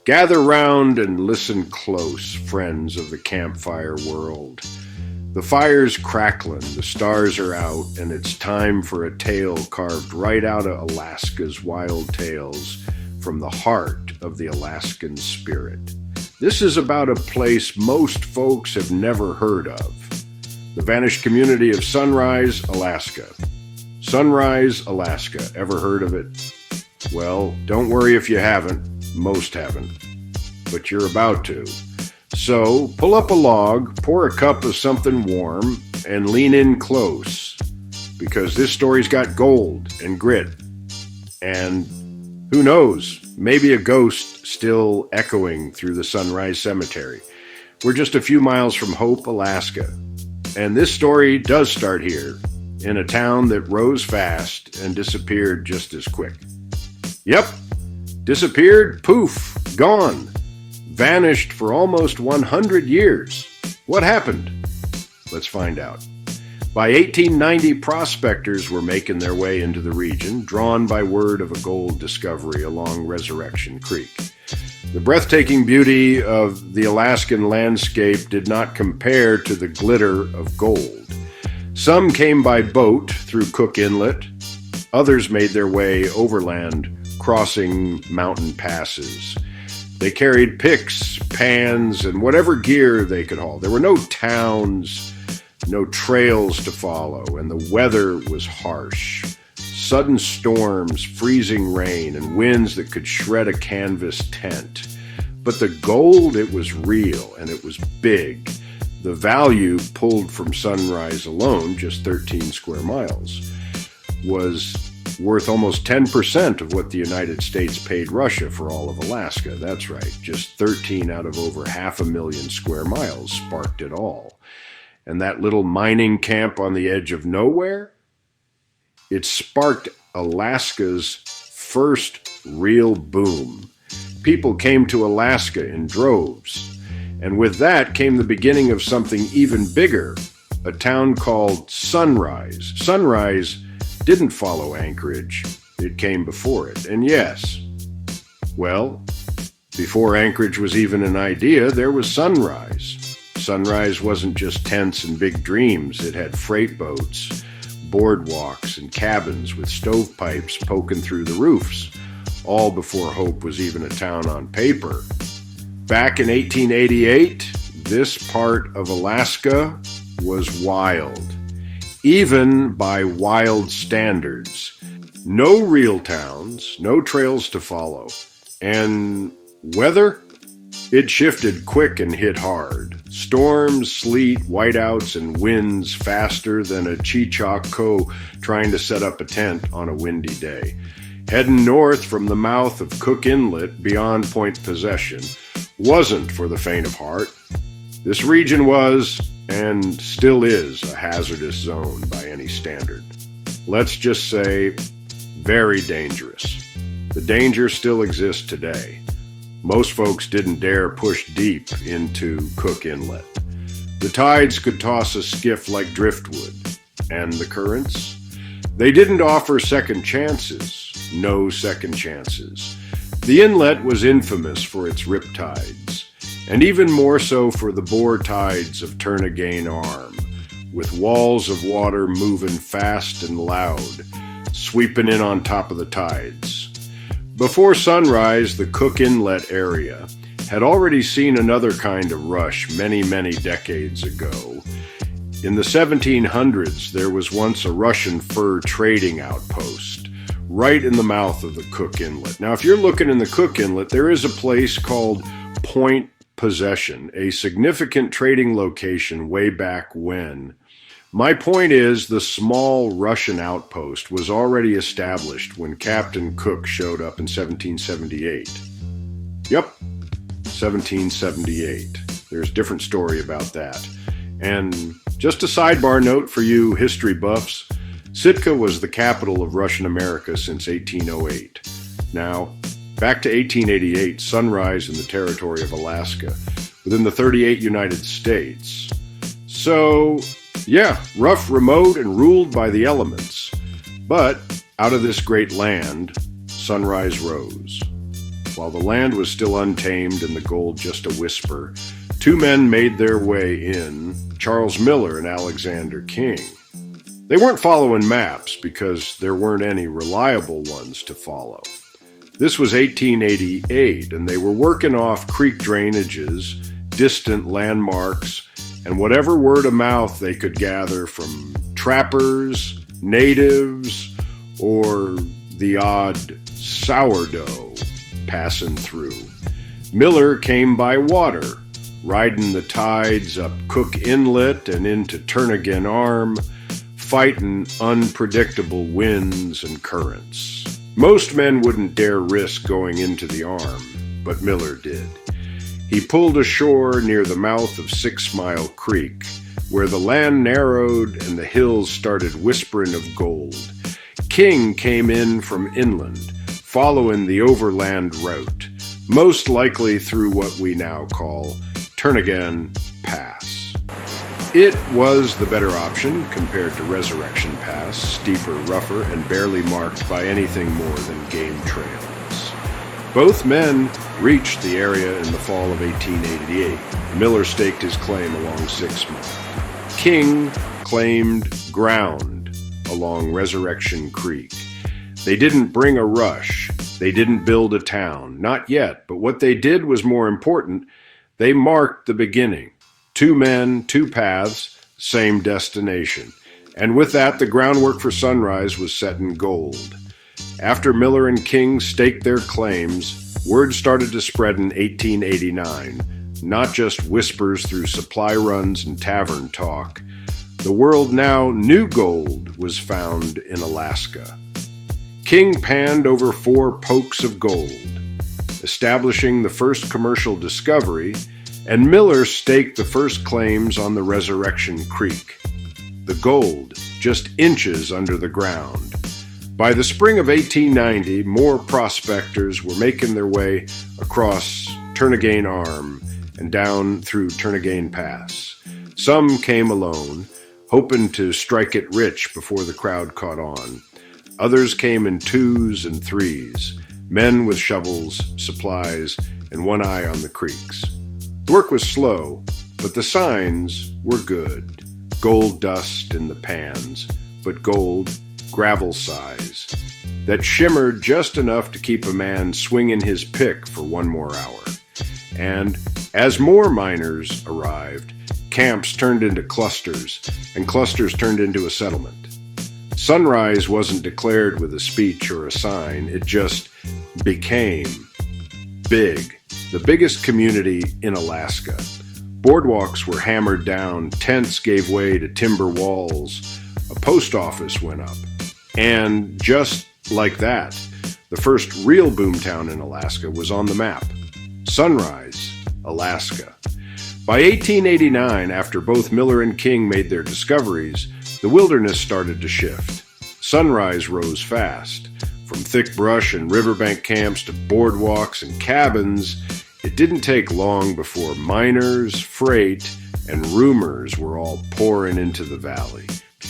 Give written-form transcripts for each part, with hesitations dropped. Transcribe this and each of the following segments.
Gather round and listen close, friends of the campfire world. The fire's crackling, the stars are out, and it's time for a tale carved right out of Alaska's wild tales from the heart of the Alaskan spirit. This is about a place most folks have never heard of. The vanished community of Sunrise, Alaska. Sunrise, Alaska. Ever heard of it? Well, don't worry if you haven't. Most haven't. But you're about to. So, pull up a log, pour a cup of something warm, and lean in close. Because this story's got gold and grit. And who knows, maybe a ghost still echoing through the Sunrise Cemetery. We're just a few miles from Hope, Alaska. And this story does start here, in a town that rose fast and disappeared just as quick. Yep, disappeared, poof, gone. Vanished for almost 100 years. What happened? Let's find out. By 1890, prospectors were making their way into the region, drawn by word of a gold discovery along Resurrection Creek. The breathtaking beauty of the Alaskan landscape did not compare to the glitter of gold. Some came by boat through Cook Inlet. Others made their way overland, crossing mountain passes. They carried picks, pans, and whatever gear they could haul. There were no towns, no trails to follow, and the weather was harsh. Sudden storms, freezing rain, and winds that could shred a canvas tent. But the gold, it was real, and it was big. The value pulled from Sunrise alone, just 13 square miles, was worth almost 10% of what the United States paid Russia for all of Alaska. That's right, just 13 out of over 500,000 square miles sparked it all. And that little mining camp on the edge of nowhere? It sparked Alaska's first real boom. People came to Alaska in droves. And with that came the beginning of something even bigger, a town called Sunrise. Sunrise didn't follow Anchorage. It came before it. And yes, well, before Anchorage was even an idea, there was Sunrise. Sunrise wasn't just tents and big dreams. It had freight boats, boardwalks, and cabins with stovepipes poking through the roofs, all before Hope was even a town on paper. Back in 1888, this part of Alaska was wild. Even by wild standards. No real towns, no trails to follow. And weather? It shifted quick and hit hard. Storms, sleet, whiteouts, and winds faster than a cheechako trying to set up a tent on a windy day. Heading north from the mouth of Cook Inlet beyond Point Possession wasn't for the faint of heart. This region was, and still is, a hazardous zone by any standard. Let's just say, very dangerous. The danger still exists today. Most folks didn't dare push deep into Cook Inlet. The tides could toss a skiff like driftwood. And the currents? They didn't offer second chances. No second chances. The inlet was infamous for its riptides, and even more so for the bore tides of Turnagain Arm, with walls of water moving fast and loud, sweeping in on top of the tides. Before Sunrise, the Cook Inlet area had already seen another kind of rush many, many decades ago. In the 1700s, there was once a Russian fur trading outpost right in the mouth of the Cook Inlet. Now, if you're looking in the Cook Inlet, there is a place called Point Possession, a significant trading location way back when. My point is, the small Russian outpost was already established when Captain Cook showed up in 1778. Yep, 1778. There's a different story about that. And just a sidebar note for you history buffs, Sitka was the capital of Russian America since 1808. Now, back to 1888, Sunrise in the territory of Alaska, within the 38 United States. So, yeah, rough, remote, and ruled by the elements. But out of this great land, Sunrise rose. While the land was still untamed and the gold just a whisper, two men made their way in, Charles Miller and Alexander King. They weren't following maps because there weren't any reliable ones to follow. This was 1888, and they were working off creek drainages, distant landmarks, and whatever word of mouth they could gather from trappers, natives, or the odd sourdough passing through. Miller came by water, riding the tides up Cook Inlet and into Turnagain Arm, fighting unpredictable winds and currents. Most men wouldn't dare risk going into the Arm, but Miller did. He pulled ashore near the mouth of Sixmile Creek, where the land narrowed and the hills started whispering of gold. King came in from inland, following the overland route, most likely through what we now call Turnagain Pass. It was the better option compared to Resurrection Pass, steeper, rougher, and barely marked by anything more than game trails. Both men reached the area in the fall of 1888. Miller staked his claim along Sixmile. King claimed ground along Resurrection Creek. They didn't bring a rush. They didn't build a town. Not yet, but what they did was more important. They marked the beginning. Two men, two paths, same destination. And with that, the groundwork for Sunrise was set in gold. After Miller and King staked their claims, word started to spread in 1889, not just whispers through supply runs and tavern talk. The world now knew gold was found in Alaska. King panned over 4 pokes of gold, establishing the first commercial discovery, and Miller staked the first claims on the Resurrection Creek. The gold just inches under the ground. By the spring of 1890, more prospectors were making their way across Turnagain Arm and down through Turnagain Pass. Some came alone, hoping to strike it rich before the crowd caught on. Others came in 2s and 3s, men with shovels, supplies, and one eye on the creeks. The work was slow, but the signs were good. Gold dust in the pans, but gold, gravel size, that shimmered just enough to keep a man swinging his pick for one more hour. And as more miners arrived, camps turned into clusters, and clusters turned into a settlement. Sunrise wasn't declared with a speech or a sign, it just became big. The biggest community in Alaska. Boardwalks were hammered down, tents gave way to timber walls, a post office went up. And just like that, the first real boomtown in Alaska was on the map. Sunrise, Alaska. By 1889, after both Miller and King made their discoveries, the wilderness started to shift. Sunrise rose fast. From thick brush and riverbank camps to boardwalks and cabins, it didn't take long before miners, freight, and rumors were all pouring into the valley.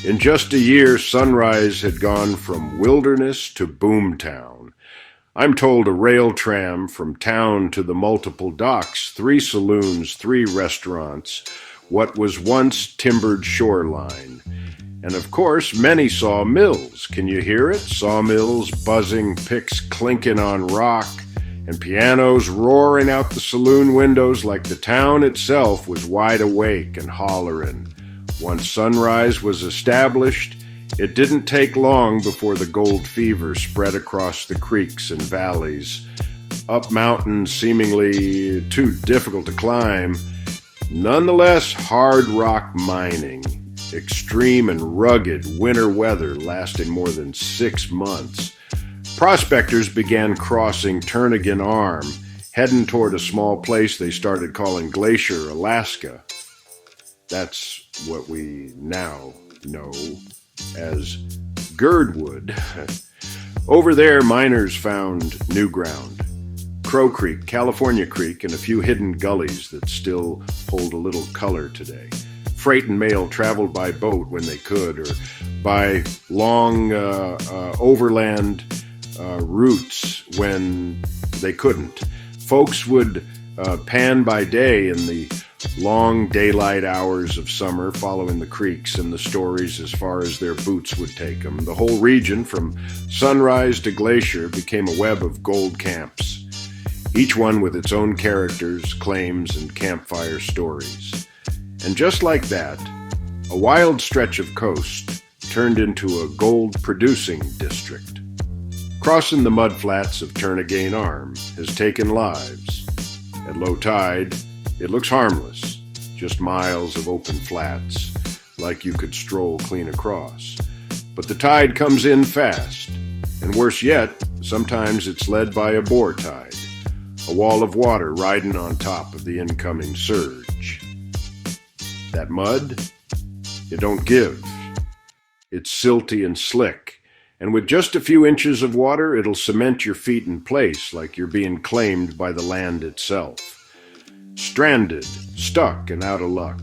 In just a year, Sunrise had gone from wilderness to boomtown. I'm told a rail tram from town to the multiple docks, 3 saloons, 3 restaurants, what was once timbered shoreline. And of course, many sawmills. Can you hear it? Sawmills buzzing, picks clinking on rock, and pianos roaring out the saloon windows like the town itself was wide awake and hollering. Once Sunrise was established, it didn't take long before the gold fever spread across the creeks and valleys, up mountains seemingly too difficult to climb. Nonetheless, hard rock mining, extreme and rugged winter weather lasting more than 6 months. Prospectors began crossing Turnagain Arm, heading toward a small place they started calling Glacier, Alaska. That's what we now know as Girdwood. Over there, miners found new ground. Crow Creek, California Creek, and a few hidden gullies that still hold a little color today. Freight and mail traveled by boat when they could, or by long overland routes when They couldn't. Folks would pan by day in the long daylight hours of summer, following the creeks and the stories as far as their boots would take them. The whole region, from Sunrise to Glacier, became a web of gold camps, each one with its own characters, claims, and campfire stories. And just like that, a wild stretch of coast turned into a gold-producing district. Crossing the mudflats of Turnagain Arm has taken lives. At low tide, it looks harmless, just miles of open flats, like you could stroll clean across. But the tide comes in fast, and worse yet, sometimes it's led by a bore tide, a wall of water riding on top of the incoming surge. That mud, it don't give. It's silty and slick, and with just a few inches of water, it'll cement your feet in place like you're being claimed by the land itself. Stranded, stuck, and out of luck.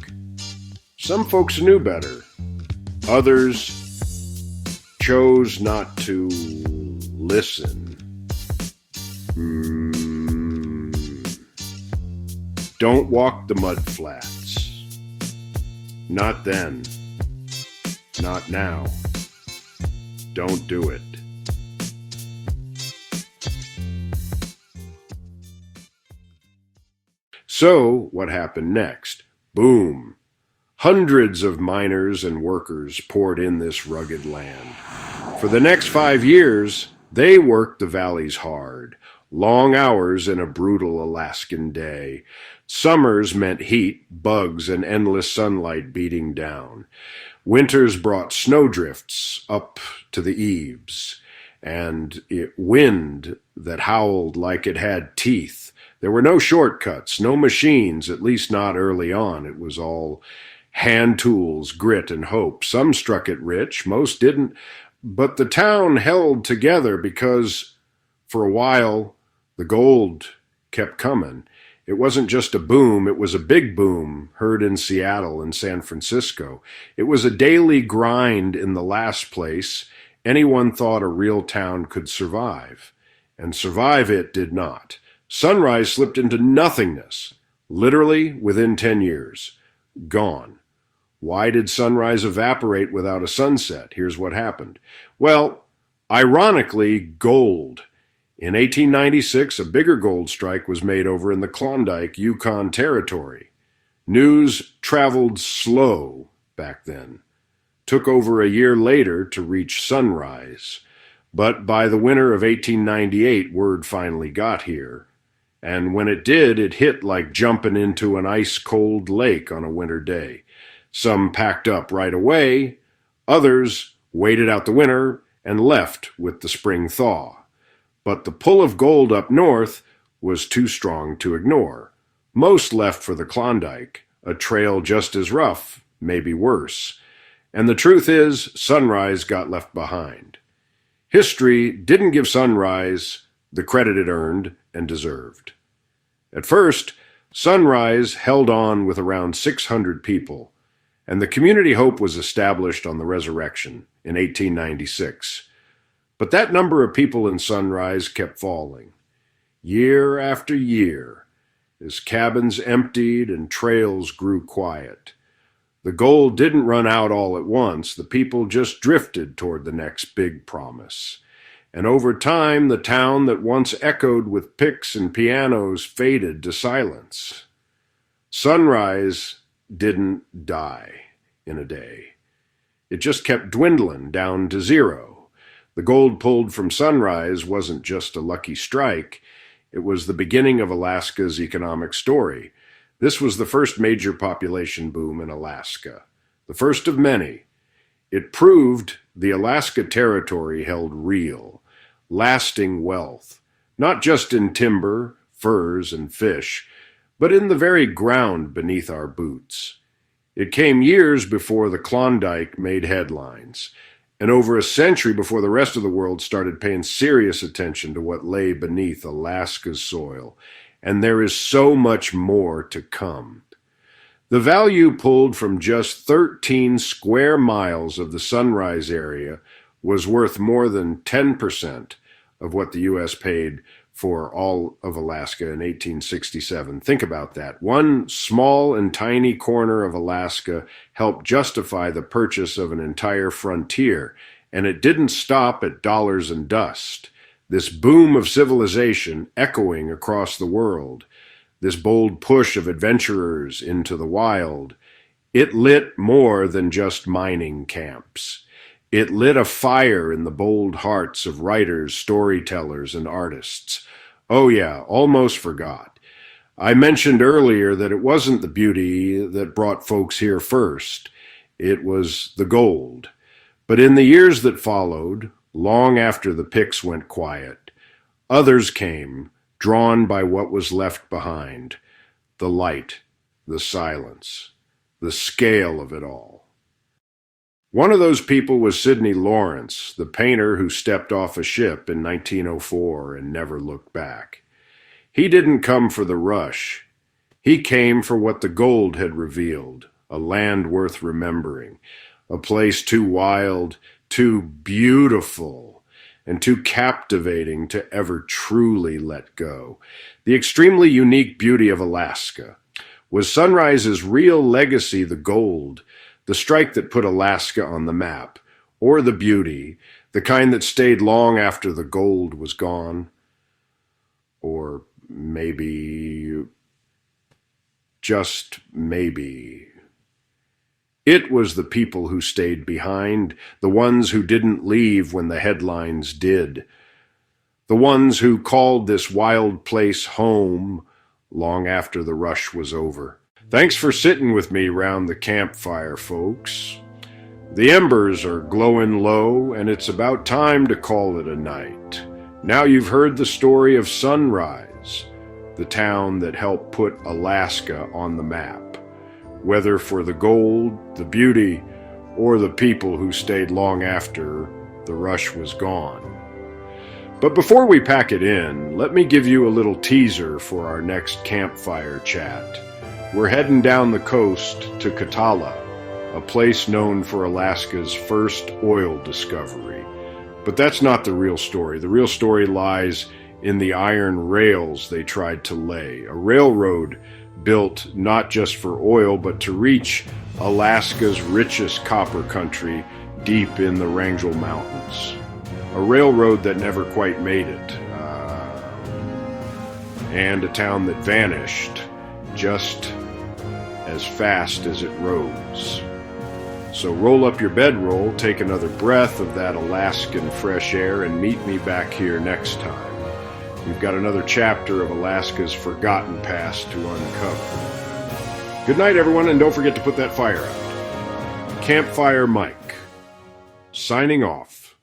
Some folks knew better. Others chose not to listen. Don't walk the mud flats. Not then. Not now. Don't do it. So, what happened next? Boom! Hundreds of miners and workers poured in this rugged land. For the next 5 years, they worked the valleys hard. Long hours in a brutal Alaskan day. Summers meant heat, bugs, and endless sunlight beating down. Winters brought snowdrifts up to the eaves, and wind that howled like it had teeth. There were no shortcuts, no machines, at least not early on. It was all hand tools, grit, and hope. Some struck it rich, most didn't. But the town held together because, for a while, the gold kept coming. It wasn't just a boom, it was a big boom, heard in Seattle and San Francisco. It was a daily grind in the last place anyone thought a real town could survive. And survive it did not. Sunrise slipped into nothingness, literally within 10 years. Gone. Why did Sunrise evaporate without a sunset? Here's what happened. Well, ironically, gold. In 1896, a bigger gold strike was made over in the Klondike, Yukon Territory. News traveled slow back then. Took over a year later to reach Sunrise. But by the winter of 1898, word finally got here. And when it did, it hit like jumping into an ice-cold lake on a winter day. Some packed up right away. Others waited out the winter and left with the spring thaw. But the pull of gold up north was too strong to ignore. Most left for the Klondike, a trail just as rough, maybe worse. And the truth is, Sunrise got left behind. History didn't give Sunrise the credit it earned and deserved. At first, Sunrise held on with around 600 people, and the community hope was established on the Resurrection in 1896. But that number of people in Sunrise kept falling, year after year, as cabins emptied and trails grew quiet. The gold didn't run out all at once. The people just drifted toward the next big promise. And over time, the town that once echoed with picks and pianos faded to silence. Sunrise didn't die in a day. It just kept dwindling down to zero. The gold pulled from Sunrise wasn't just a lucky strike. It was the beginning of Alaska's economic story. This was the first major population boom in Alaska, the first of many. It proved the Alaska Territory held real, lasting wealth, not just in timber, furs, and fish, but in the very ground beneath our boots. It came years before the Klondike made headlines, and over a century before the rest of the world started paying serious attention to what lay beneath Alaska's soil. And there is so much more to come. The value pulled from just 13 square miles of the Sunrise area was worth more than 10% of what the U.S. paid for all of Alaska in 1867. Think about that. One small and tiny corner of Alaska helped justify the purchase of an entire frontier, and it didn't stop at dollars and dust. This boom of civilization echoing across the world, this bold push of adventurers into the wild, it lit more than just mining camps. It lit a fire in the bold hearts of writers, storytellers, and artists. Oh yeah, almost forgot. I mentioned earlier that it wasn't the beauty that brought folks here first. It was the gold. But in the years that followed, long after the picks went quiet, others came, drawn by what was left behind, the light, the silence, the scale of it all. One of those people was Sidney Lawrence, the painter who stepped off a ship in 1904 and never looked back. He didn't come for the rush. He came for what the gold had revealed, a land worth remembering, a place too wild, too beautiful, and too captivating to ever truly let go. The extremely unique beauty of Alaska. Was Sunrise's real legacy the gold, the strike that put Alaska on the map, or the beauty, the kind that stayed long after the gold was gone? Or maybe, just maybe, it was the people who stayed behind, the ones who didn't leave when the headlines did, the ones who called this wild place home long after the rush was over. Thanks for sitting with me round the campfire, folks. The embers are glowing low, and it's about time to call it a night. Now you've heard the story of Sunrise, the town that helped put Alaska on the map, whether for the gold, the beauty, or the people who stayed long after the rush was gone. But before we pack it in, let me give you a little teaser for our next campfire chat. We're heading down the coast to Katala, a place known for Alaska's first oil discovery. But that's not the real story. The real story lies in the iron rails they tried to lay, a railroad built not just for oil, but to reach Alaska's richest copper country deep in the Wrangell Mountains. A railroad that never quite made it, and a town that vanished just as fast as it rose. So roll up your bedroll, take another breath of that Alaskan fresh air, and meet me back here next time. We've got another chapter of Alaska's forgotten past to uncover. Good night, everyone, and don't forget to put that fire out. Campfire Mike, signing off.